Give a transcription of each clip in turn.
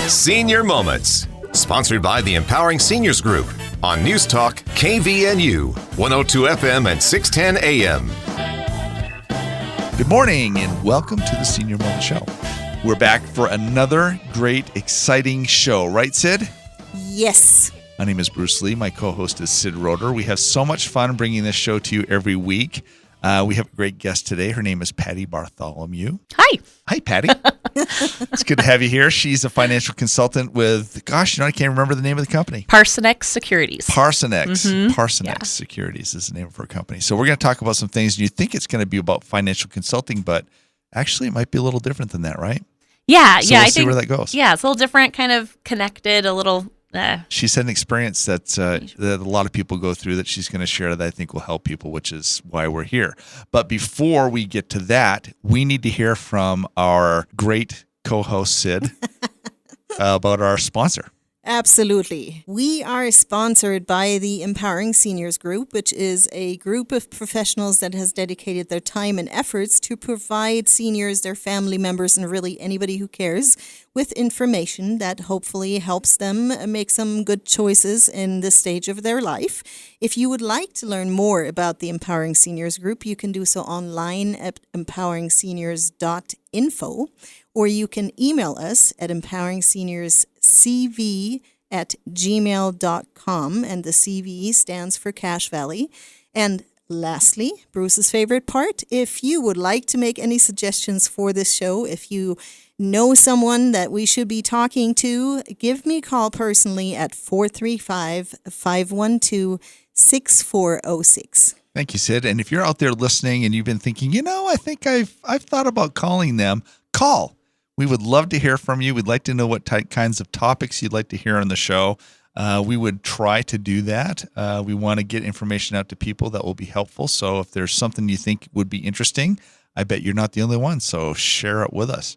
Senior Moments, sponsored by the Empowering Seniors Group on News Talk KVNU, 102 FM and 610 AM. Good morning and welcome to the Senior Moment Show. We're back for another great, exciting show. Right, Sid? Yes. My name is Bruce Lee. My co-host is Sid Roeder. We have so much fun bringing this show to you every week. We have a great guest today. Her name is Patty Bartholomew. Hi. Hi, Patty. It's good to have you here. She's a financial consultant with, I can't remember the name of the company. Parsonex Securities. Parsonex. Parsonex Yeah. Securities is the name of her company. So we're going to talk about some things. And you think it's going to be about financial consulting, but actually it might be a little different than that, right? Yeah, So we'll see where that goes. Yeah, it's a little different, kind of connected, a little. She's had an experience that a lot of people go through that she's going to share that I think will help people, which is why we're here. But before we get to that, we need to hear from our great co-host, Sid, about our sponsor. Absolutely. We are sponsored by the Empowering Seniors Group, which is a group of professionals that has dedicated their time and efforts to provide seniors, their family members, and really anybody who cares with information that hopefully helps them make some good choices in this stage of their life. If you would like to learn more about the Empowering Seniors Group, you can do so online at empoweringseniors.info, or you can email us at empoweringseniorscv@gmail.com, and the CV stands for Cache Valley. And lastly, Bruce's favorite part, if you would like to make any suggestions for this show, if you know someone that we should be talking to, give me a call personally at 435-512-6406. Thank you, Sid. And if you're out there listening and you've been thinking, I think I've thought about calling them, call. We would love to hear from you. We'd like to know what kinds of topics you'd like to hear on the show. We would try to do that. We want to get information out to people that will be helpful. So if there's something you think would be interesting, I bet you're not the only one. So share it with us.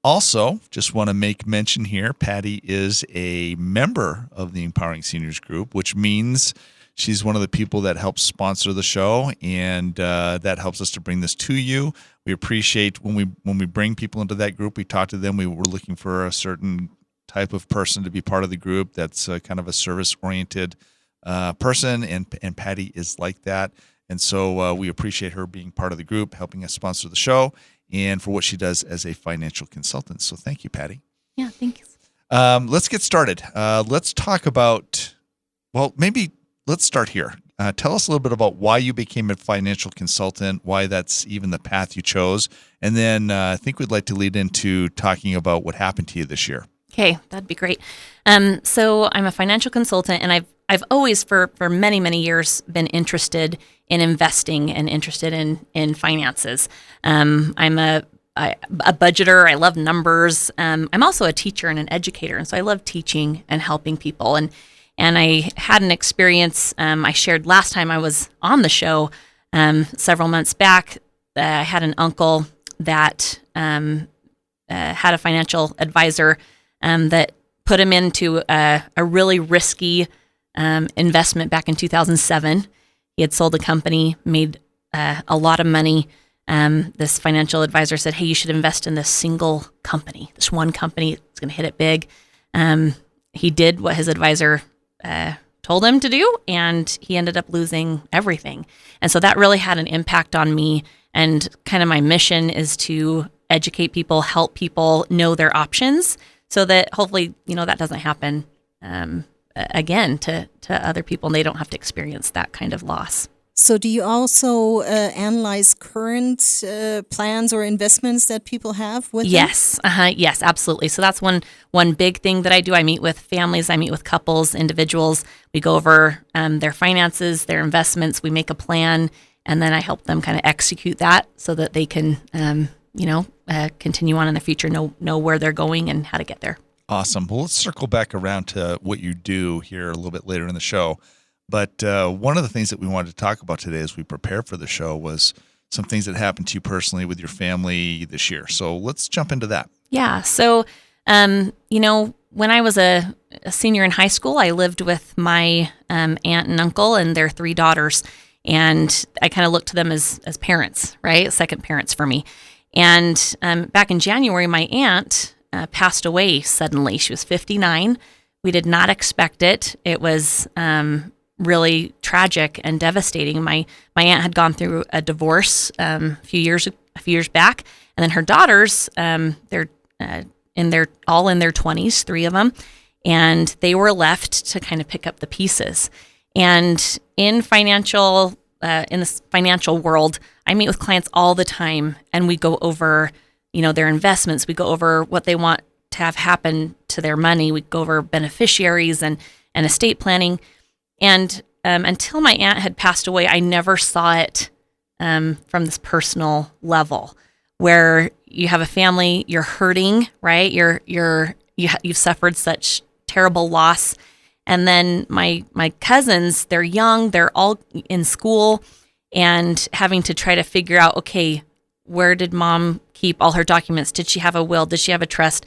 Also, just want to make mention here, Patty is a member of the Empowering Seniors Group, which means she's one of the people that helps sponsor the show, and that helps us to bring this to you. We appreciate when we bring people into that group, we talk to them. We were looking for a certain type of person to be part of the group that's kind of a service-oriented person, and Patty is like that. And so we appreciate her being part of the group, helping us sponsor the show, and for what she does as a financial consultant. So thank you, Patty. Yeah, thanks. Let's get started. Let's talk about, let's start here. Tell us a little bit about why you became a financial consultant, why that's even the path you chose. And then I think we'd like to lead into talking about what happened to you this year. Okay, that'd be great. So I'm a financial consultant, and I've always, for many, many years, been interested in investing and interested in finances. I'm a budgeter. I love numbers. I'm also a teacher and an educator, and so I love teaching and helping people. And I had an experience I shared last time I was on the show several months back. I had an uncle that had a financial advisor that put him into a really risky investment back in 2007. He had sold a company, made a lot of money. This financial advisor said, hey, you should invest in this single company, this one company. It's going to hit it big. He did what his advisor told him to do, and he ended up losing everything. And so that really had an impact on me. And kind of my mission is to educate people, help people know their options, so that hopefully, that doesn't happen again to other people, and they don't have to experience that kind of loss. So do you also analyze current plans or investments that people have with them? Yes. Yes, absolutely. So that's one big thing that I do. I meet with families, I meet with couples, individuals. We go over their finances, their investments. We make a plan, and then I help them kind of execute that so that they can, continue on in the future, know where they're going and how to get there. Awesome. Well, let's circle back around to what you do here a little bit later in the show. But one of the things that we wanted to talk about today as we prepare for the show was some things that happened to you personally with your family this year. So let's jump into that. Yeah. So, when I was a senior in high school, I lived with my aunt and uncle and their 3 daughters. And I kind of looked to them as parents, right? Second parents for me. And back in January, my aunt passed away suddenly. She was 59. We did not expect it. It was really tragic and devastating. My aunt had gone through a divorce a few years back, and then her daughters, they're all in their 20s, 3 of them, and they were left to kind of pick up the pieces. And in this financial world, I meet with clients all the time, and we go over, their investments. We go over what they want to have happen to their money. We go over beneficiaries and estate planning. And until my aunt had passed away, I never saw it from this personal level, where you have a family, you're hurting, right? You've suffered such terrible loss. And then my cousins, they're young, they're all in school, and having to try to figure out, okay, where did mom keep all her documents? Did she have a will? Did she have a trust?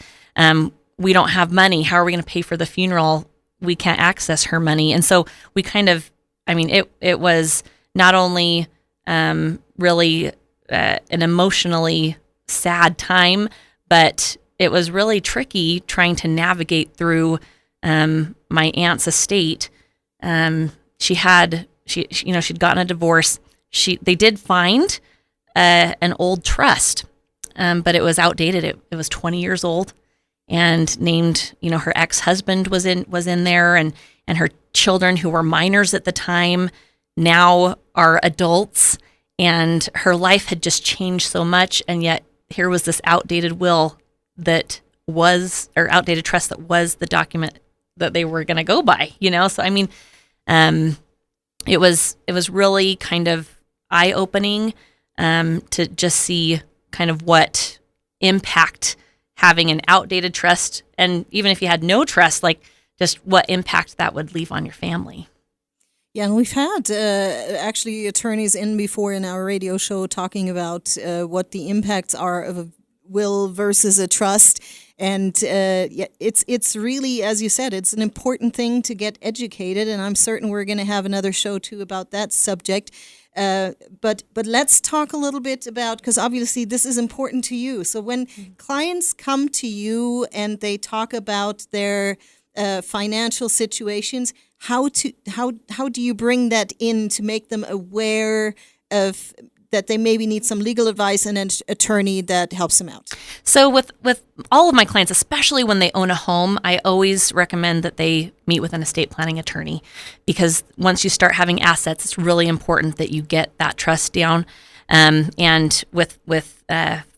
We don't have money. How are we going to pay for the funeral? We can't access her money. And so we kind of, it was not only really an emotionally sad time, but it was really tricky trying to navigate through my aunt's estate. She'd gotten a divorce. They did find an old trust, but it was outdated. It was 20 years old, and named, her ex-husband was in there, and her children, who were minors at the time, now are adults, and her life had just changed so much. And yet here was this outdated will or outdated trust that was the document that they were going to go by, So, it was really kind of eye-opening to just see kind of what impact having an outdated trust, and even if you had no trust, like just what impact that would leave on your family. Yeah, and we've had actually attorneys in before in our radio show talking about what the impacts are of a will versus a trust. And it's really, as you said, it's an important thing to get educated, and I'm certain we're going to have another show too about that subject. But let's talk a little bit about, because obviously this is important to you. So when clients come to you and they talk about their financial situations, how do you bring that in to make them aware of that they maybe need some legal advice and an attorney that helps them out? So with all of my clients, especially when they own a home, I always recommend that they meet with an estate planning attorney, because once you start having assets, it's really important that you get that trust down. And with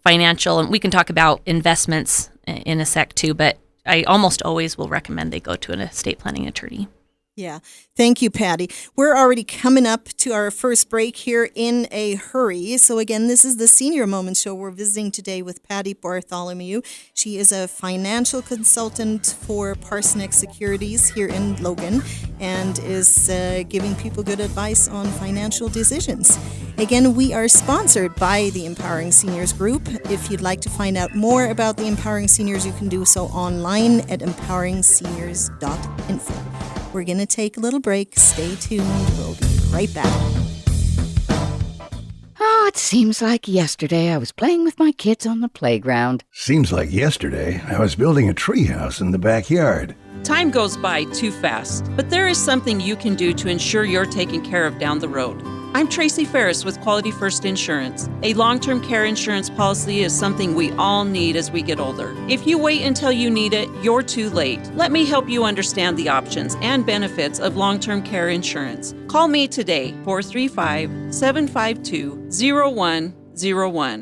financial, and we can talk about investments in a sec too, but I almost always will recommend they go to an estate planning attorney. Yeah. Thank you, Patty. We're already coming up to our first break here in a hurry. So again, this is the Senior Moments Show. We're visiting today with Patty Bartholomew. She is a financial consultant for Parsonex Securities here in Logan, and is giving people good advice on financial decisions. Again, we are sponsored by the Empowering Seniors Group. If you'd like to find out more about the Empowering Seniors, you can do so online at empoweringseniors.info. We're going to take a little break. Stay tuned. We'll be right back. Oh, it seems like yesterday I was playing with my kids on the playground. Seems like yesterday I was building a treehouse in the backyard. Time goes by too fast, but there is something you can do to ensure you're taken care of down the road. I'm Tracy Ferris with Quality First Insurance. A long-term care insurance policy is something we all need as we get older. If you wait until you need it, you're too late. Let me help you understand the options and benefits of long-term care insurance. Call me today, 435-752-0101.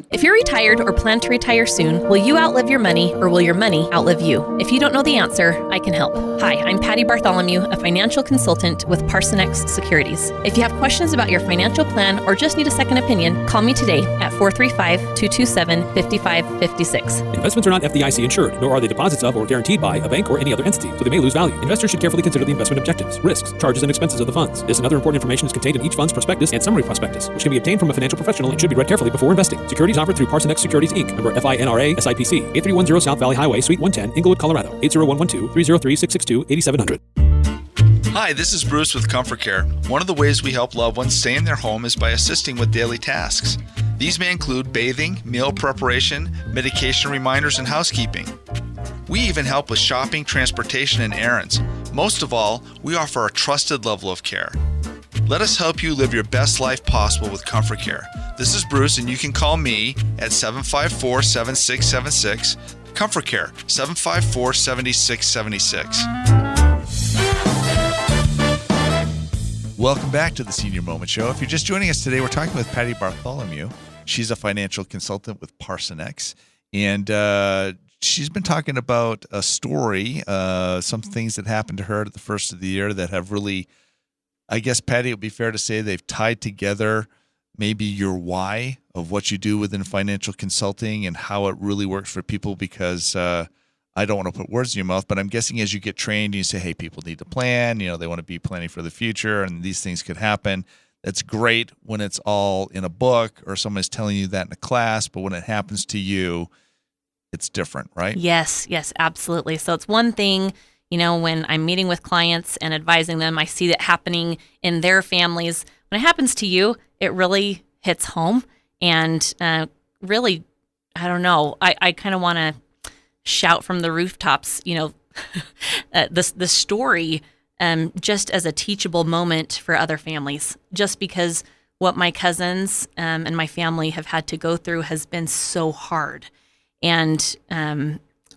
If you're retired or plan to retire soon, will you outlive your money, or will your money outlive you? If you don't know the answer, I can help. Hi, I'm Patty Bartholomew, a financial consultant with Parsonex Securities. If you have questions about your financial plan or just need a second opinion, call me today at 435-227-5556. Investments are not FDIC insured, nor are they deposits of or guaranteed by a bank or any other entity, so they may lose value. Investors should carefully consider the investment objectives, risks, charges, and expenses of the funds. This and other important information is contained in each fund's prospectus and summary prospectus, which can be obtained from a financial professional and should be read carefully before investing. Securities offered through Parsonex Securities, Inc., member FINRA, SIPC, 8310 South Valley Highway, Suite 110, Inglewood, Colorado, 80112-303-662-8700. Hi, this is Bruce with Comfort Care. One of the ways we help loved ones stay in their home is by assisting with daily tasks. These may include bathing, meal preparation, medication reminders, and housekeeping. We even help with shopping, transportation, and errands. Most of all, we offer a trusted level of care. Let us help you live your best life possible with Comfort Care. This is Bruce, and you can call me at 754-7676. Comfort Care, 754-7676. Welcome back to the Senior Moment Show. If you're just joining us today, we're talking with Patty Bartholomew. She's a financial consultant with ParsonX, and she's been talking about a story, some things that happened to her at the first of the year that have really, I guess, Patty, it would be fair to say they've tied together maybe your why of what you do within financial consulting and how it really works for people, because I don't want to put words in your mouth, but I'm guessing as you get trained, you say, hey, people need to plan, they want to be planning for the future and these things could happen. That's great when it's all in a book or someone's telling you that in a class, but when it happens to you, it's different, right? Yes, absolutely. So it's one thing, when I'm meeting with clients and advising them, I see that happening in their families. When it happens to you, it really hits home. And really, I don't know, I kind of want to shout from the rooftops, the story just as a teachable moment for other families, just because what my cousins and my family have had to go through has been so hard. And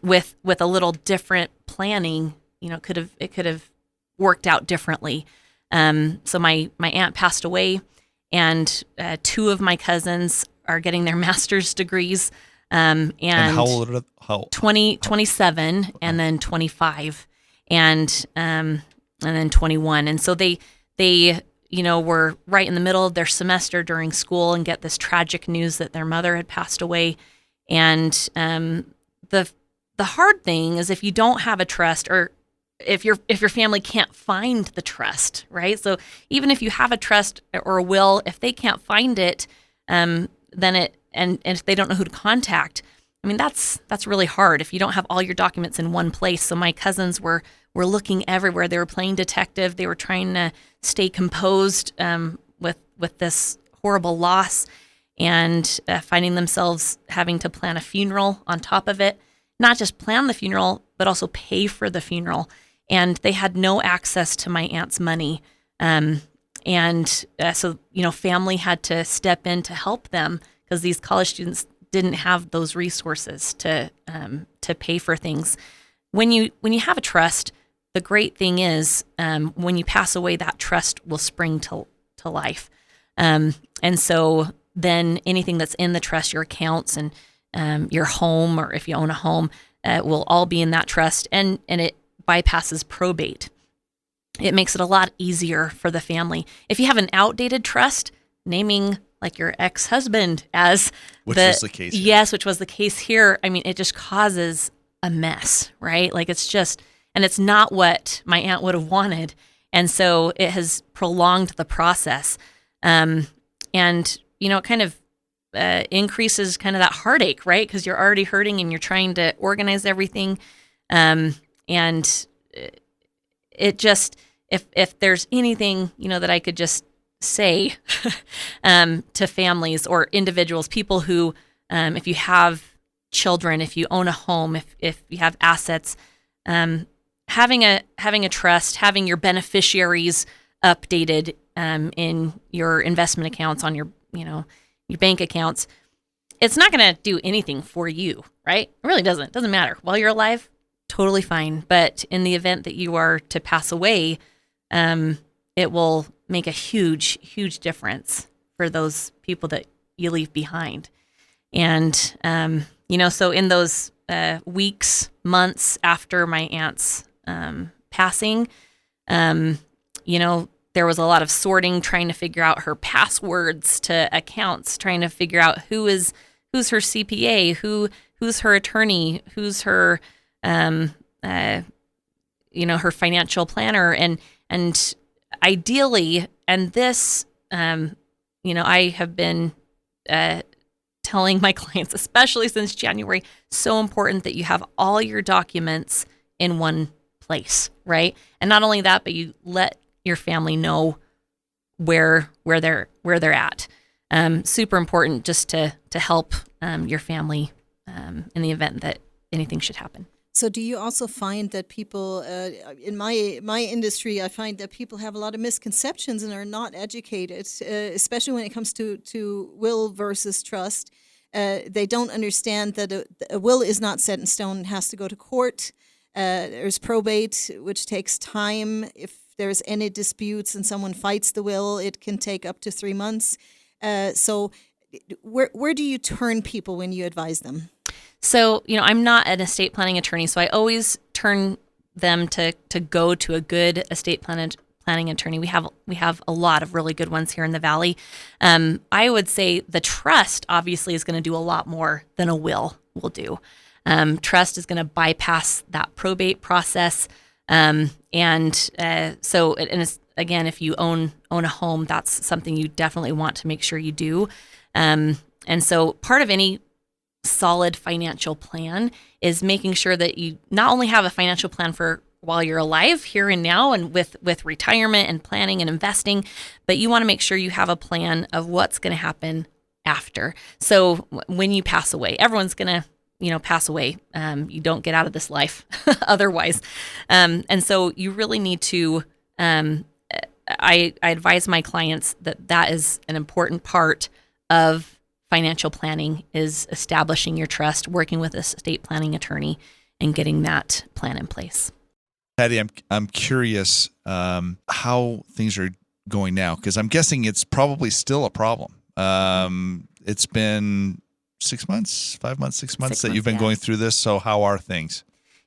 with a little different planning, it could have worked out differently. So my aunt passed away, and two of my cousins are getting their master's degrees. And how old are they? 27, and then 25, and then 21. And so they were right in the middle of their semester during school and get this tragic news that their mother had passed away. And the hard thing is if you don't have a trust, or if your family can't find the trust, right? So even if you have a trust or a will, if they can't find it, then it and if they don't know who to contact, I mean that's really hard if you don't have all your documents in one place. So my cousins were looking everywhere. They were playing detective. They were trying to stay composed with this horrible loss, and finding themselves having to plan a funeral on top of it. Not just plan the funeral, but also pay for the funeral. And they had no access to my aunt's money. So family had to step in to help them, because these college students didn't have those resources to pay for things. When you have a trust, the great thing is when you pass away, that trust will spring to life. And so then anything that's in the trust, your accounts and your home, or if you own a home, will all be in that trust, and it bypasses probate. It makes it a lot easier for the family. If you have an outdated trust, naming like your ex-husband as which was the case here. Yes, which was the case here. I mean, it just causes a mess, right? Like it's not what my aunt would have wanted. And so it has prolonged the process. And it kind of increases kind of that heartache, right? Because you're already hurting and you're trying to organize everything. And it just, if there's anything, that I could just say to families or individuals, people who, if you have children, if you own a home, if you have assets, having a trust, having your beneficiaries updated in your investment accounts, on your bank accounts, it's not going to do anything for you, right? It really doesn't. It doesn't matter. While you're alive, totally fine. But in the event that you are to pass away, it will make a huge, huge difference for those people that you leave behind. And, so in those weeks, months after my aunt's passing, there was a lot of sorting, trying to figure out her passwords to accounts, trying to figure out who's her CPA, who's her attorney, who's her, her financial planner, and ideally, and this, I have been telling my clients, especially since January, so important that you have all your documents in one place, right? And not only that, but you let your family know where they're at. Super important just to help your family in the event that anything should happen. So do you also find that people, in my industry, I find that people have a lot of misconceptions and are not educated, especially when it comes to will versus trust. They don't understand that a will is not set in stone and has to go to court. There's probate, which takes time. If there's any disputes and someone fights the will, it can take up to 3 months. So where do you turn people when you advise them? So, I'm not an estate planning attorney, so I always turn them to go to a good estate planning attorney. We have a lot of really good ones here in the Valley. I would say the trust obviously is going to do a lot more than a will do. Trust is going to bypass that probate process. So it's, again, if you own a home, that's something you definitely want to make sure you do. And so part of any solid financial plan is making sure that you not only have a financial plan for while you're alive, here and now, and with retirement and planning and investing, but you want to make sure you have a plan of what's going to happen after. So when you pass away, everyone's going to pass away. You don't get out of this life otherwise. And so you really need to, I advise my clients that is an important part of financial planning, is establishing your trust, working with a estate planning attorney, and getting that plan in place. Patty, I'm curious how things are going now, because I'm guessing it's probably still a problem. It's been 6 months, 5 months, 6 months that you've been going through this. So how are things?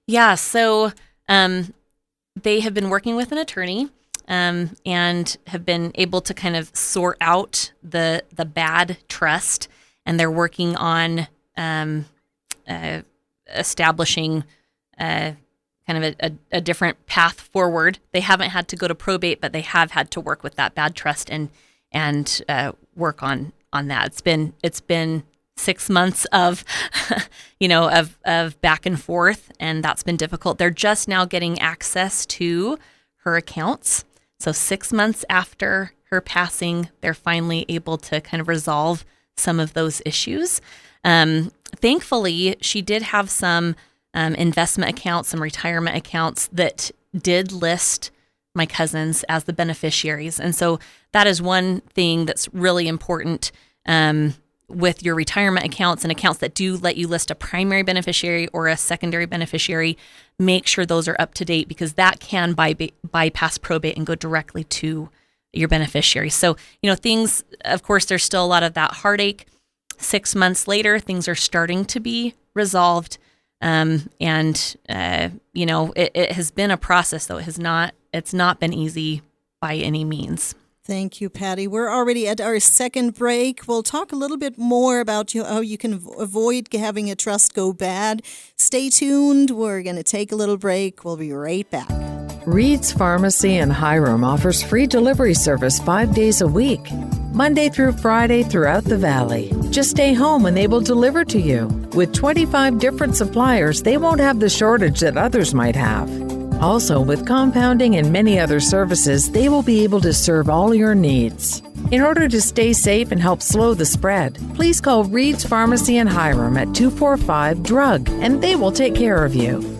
Yeah. So they have been working with an attorney and have been able to kind of sort out the bad trust, and they're working on establishing kind of a different path forward. They haven't had to go to probate, but they have had to work with that bad trust and work on that. It's been 6 months of of back and forth, and that's been difficult. They're just now getting access to her accounts. So 6 months after her passing, they're finally able to kind of resolve some of those issues. Thankfully, she did have some investment accounts, some retirement accounts that did list my cousins as the beneficiaries. And so that is one thing that's really important with your retirement accounts and accounts that do let you list a primary beneficiary or a secondary beneficiary. Make sure those are up to date, because that can bypass probate and go directly to your beneficiary. So, things, of course, there's still a lot of that heartache. 6 months later, things are starting to be resolved. It has been a process, though. It's not been easy by any means. Thank you, Patty. We're already at our second break. We'll talk a little bit more about how you can avoid having a trust go bad. Stay tuned. We're going to take a little break. We'll be right back. Reed's Pharmacy in Hiram offers free delivery service 5 days a week, Monday through Friday throughout the Valley. Just stay home and they will deliver to you. With 25 different suppliers, they won't have the shortage that others might have. Also, with compounding and many other services, they will be able to serve all your needs. In order to stay safe and help slow the spread, please call Reed's Pharmacy in Hiram at 245-DRUG, and they will take care of you.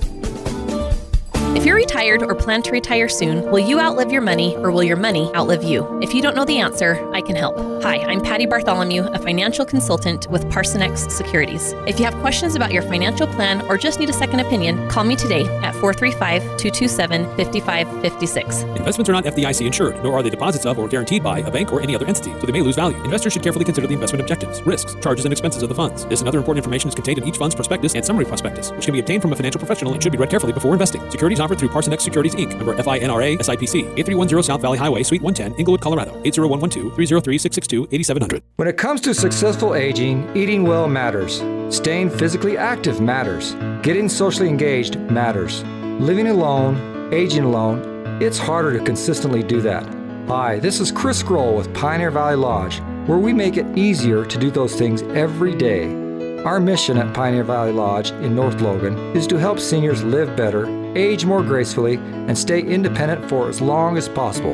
If you're retired or plan to retire soon, will you outlive your money, or will your money outlive you? If you don't know the answer, I can help. Hi, I'm Patty Bartholomew, a financial consultant with Parsonex Securities. If you have questions about your financial plan or just need a second opinion, call me today at 435-227-5556. Investments are not FDIC insured, nor are they deposits of or guaranteed by a bank or any other entity, so they may lose value. Investors should carefully consider the investment objectives, risks, charges, and expenses of the funds. This and other important information is contained in each fund's prospectus and summary prospectus, which can be obtained from a financial professional and should be read carefully before investing. Securities offered through Parsonex Securities, Inc., member FINRA, SIPC, 8310 South Valley Highway, Suite 110, Inglewood, Colorado, 80112-303-662-8700. When it comes to successful aging, eating well matters. Staying physically active matters. Getting socially engaged matters. Living alone, aging alone, it's harder to consistently do that. Hi, this is Chris Grohl with Pioneer Valley Lodge, where we make it easier to do those things every day. Our mission at Pioneer Valley Lodge in North Logan is to help seniors live better, age more gracefully, and stay independent for as long as possible.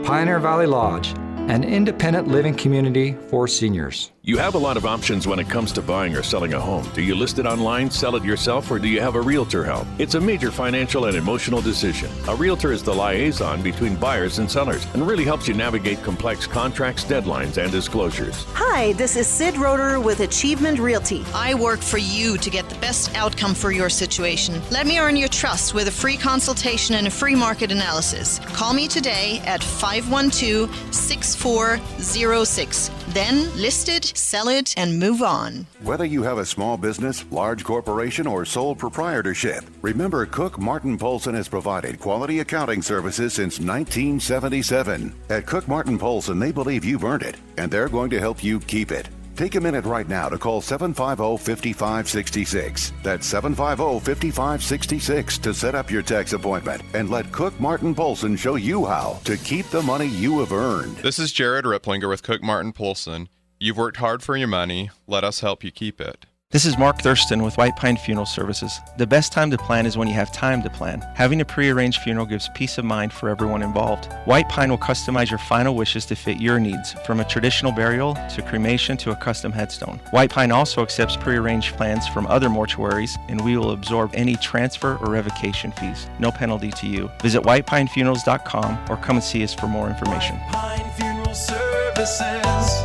Pioneer Valley Lodge, an independent living community for seniors. You have a lot of options when it comes to buying or selling a home. Do you list it online, sell it yourself, or do you have a realtor help? It's a major financial and emotional decision. A realtor is the liaison between buyers and sellers and really helps you navigate complex contracts, deadlines, and disclosures. Hi, this is Sid Roeder with Achievement Realty. I work for you to get the best outcome for your situation. Let me earn your trust with a free consultation and a free market analysis. Call me today at 512-6406. Then list it, sell it, and move on. Whether you have a small business, large corporation, or sole proprietorship, remember Cook Martin Polson has provided quality accounting services since 1977. At Cook Martin Polson, they believe you've earned it, and they're going to help you keep it. Take a minute right now to call 750-5566. That's 750-5566 to set up your tax appointment and let Cook Martin Polson show you how to keep the money you have earned. This is Jared Ripplinger with Cook Martin Polson. You've worked hard for your money. Let us help you keep it. This is Mark Thurston with White Pine Funeral Services. The best time to plan is when you have time to plan. Having a prearranged funeral gives peace of mind for everyone involved. White Pine will customize your final wishes to fit your needs, from a traditional burial to cremation to a custom headstone. White Pine also accepts prearranged plans from other mortuaries, and we will absorb any transfer or revocation fees. No penalty to you. Visit whitepinefunerals.com or come and see us for more information. White Pine Funeral Services,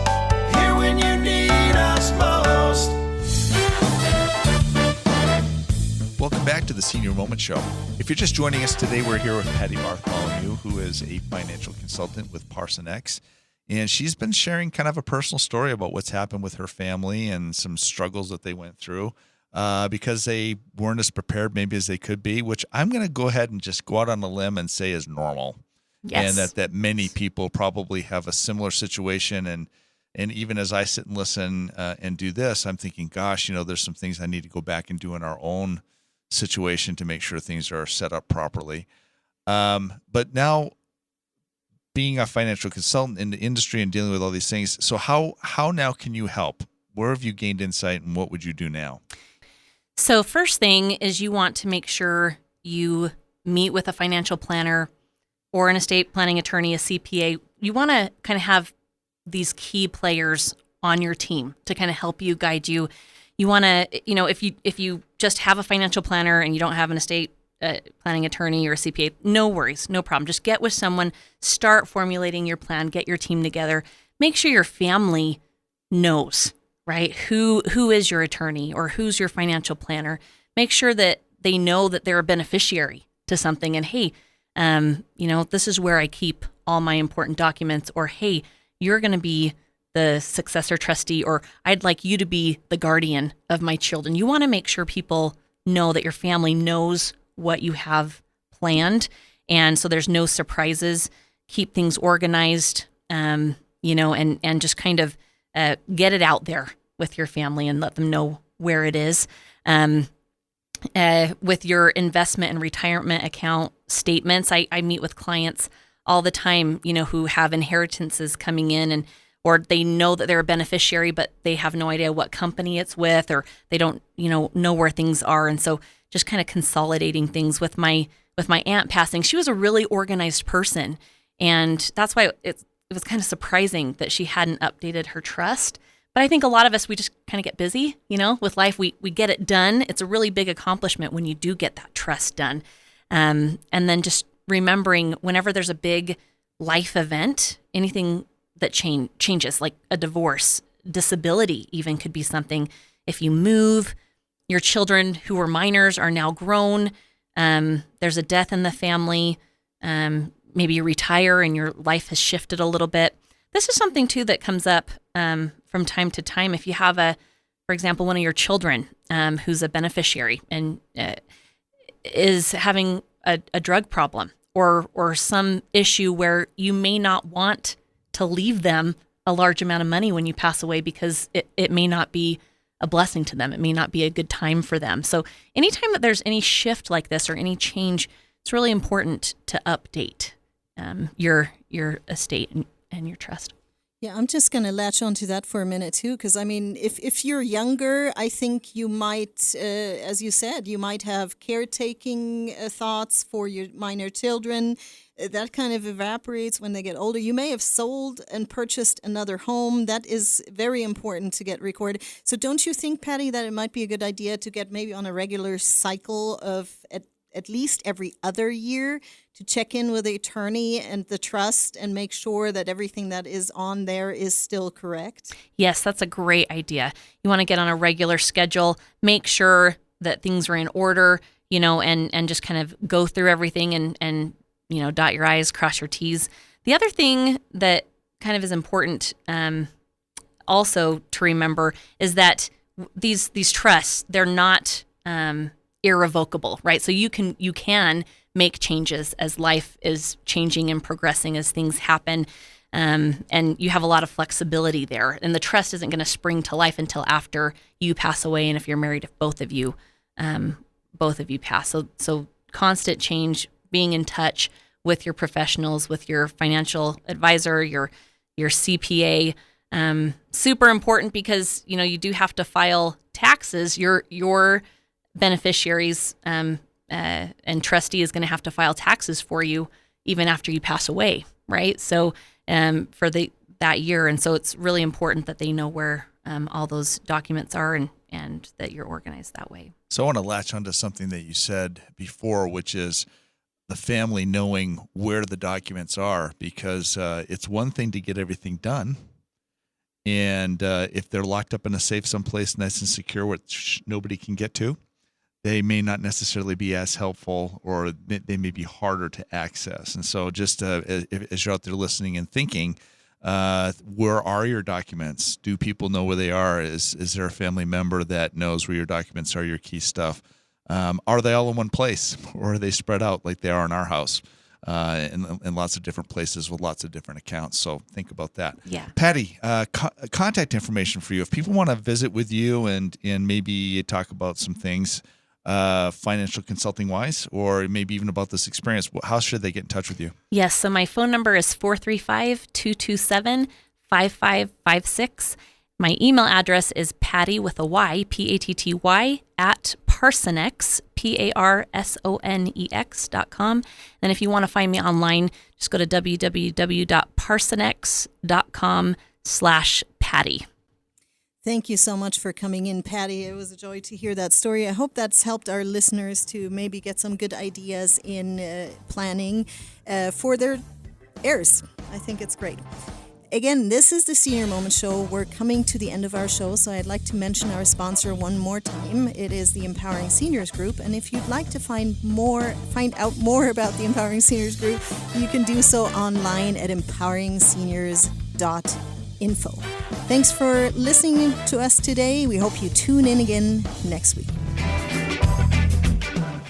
here when you need us most. Welcome back to the Senior Moment Show. If you're just joining us today, we're here with Patty Bartholomew, who is a financial consultant with Parson X. And she's been sharing kind of a personal story about what's happened with her family and some struggles that they went through because they weren't as prepared maybe as they could be, which I'm going to go ahead and just go out on a limb and say is normal. Yes. And that many people probably have a similar situation. And even as I sit and listen and do this, I'm thinking, gosh, there's some things I need to go back and do in our own situation to make sure things are set up properly. But now, being a financial consultant in the industry and dealing with all these things, so how now can you help? Where have you gained insight, and what would you do now? So first thing is you want to make sure you meet with a financial planner or an estate planning attorney, a CPA. You want to kind of have these key players on your team to kind of help you, guide you. You want to, if you just have a financial planner and you don't have an estate planning attorney or a CPA, no worries, no problem. Just get with someone, start formulating your plan, get your team together. Make sure your family knows, right? Who is your attorney or who's your financial planner? Make sure that they know that they're a beneficiary to something. And hey, this is where I keep all my important documents. Or hey, you're going to be the successor trustee, or I'd like you to be the guardian of my children. You want to make sure people know that your family knows what you have planned. And so there's no surprises. Keep things organized, and just kind of get it out there with your family and let them know where it is. With your investment and retirement account statements, I meet with clients all the time, who have inheritances coming in or they know that they're a beneficiary, but they have no idea what company it's with, or they don't, know where things are. And so just kind of consolidating things. With my aunt passing, she was a really organized person. And that's why it was kind of surprising that she hadn't updated her trust. But I think a lot of us, we just kind of get busy, with life. We get it done. It's a really big accomplishment when you do get that trust done. And then just remembering whenever there's a big life event, anything that changes, like a divorce, disability even could be something. If you move, your children who were minors are now grown, there's a death in the family, maybe you retire and your life has shifted a little bit. This is something too that comes up from time to time. If you have for example, one of your children who's a beneficiary and is having a drug problem or some issue where you may not want to leave them a large amount of money when you pass away because it may not be a blessing to them. It may not be a good time for them. So anytime that there's any shift like this or any change, it's really important to update your estate and your trust. Yeah, I'm just going to latch onto that for a minute too, because I mean, if you're younger, I think you might, as you said, you might have caretaking thoughts for your minor children. That kind of evaporates when they get older. You may have sold and purchased another home. That is very important to get recorded. So don't you think, Patty, that it might be a good idea to get maybe on a regular cycle of at least every other year to check in with the attorney and the trust and make sure that everything that is on there is still correct? Yes, that's a great idea. You want to get on a regular schedule, make sure that things are in order, and just kind of go through everything and dot your I's, cross your T's. The other thing that kind of is important also to remember is that these trusts, they're not irrevocable, right? So you can make changes as life is changing and progressing as things happen. And you have a lot of flexibility there. And the trust isn't going to spring to life until after you pass away. And if you're married, if both of you pass. So constant change, being in touch with your professionals, with your financial advisor, your CPA, super important because, you do have to file taxes. Your beneficiaries and trustee is going to have to file taxes for you even after you pass away, right? So for that year. And so it's really important that they know where all those documents are and that you're organized that way. So I want to latch onto something that you said before, which is the family knowing where the documents are, because it's one thing to get everything done. And if they're locked up in a safe someplace nice and secure, which nobody can get to, they may not necessarily be as helpful, or they may be harder to access. And so just as you're out there listening and thinking, where are your documents? Do people know where they are? Is there a family member that knows where your documents are, your key stuff? Are they all in one place, or are they spread out like they are in our house in lots of different places with lots of different accounts? So think about that. Yeah. Patty, contact information for you. If people want to visit with you and maybe talk about some things, financial consulting wise, or maybe even about this experience, how should they get in touch with you? Yes. So my phone number is 435-227-5556. My email address is Patty with a Y, Patty, at Parsonex, Parsonex.com. And if you want to find me online, just go to www.parsonex.com/Patty. Thank you so much for coming in, Patty. It was a joy to hear that story. I hope that's helped our listeners to maybe get some good ideas in planning for their heirs. I think it's great. Again, this is the Senior Moment Show. We're coming to the end of our show, so I'd like to mention our sponsor one more time. It is the Empowering Seniors Group, and if you'd like to find out more about the Empowering Seniors Group, you can do so online at empoweringseniors.info. Thanks for listening to us today. We hope you tune in again next week.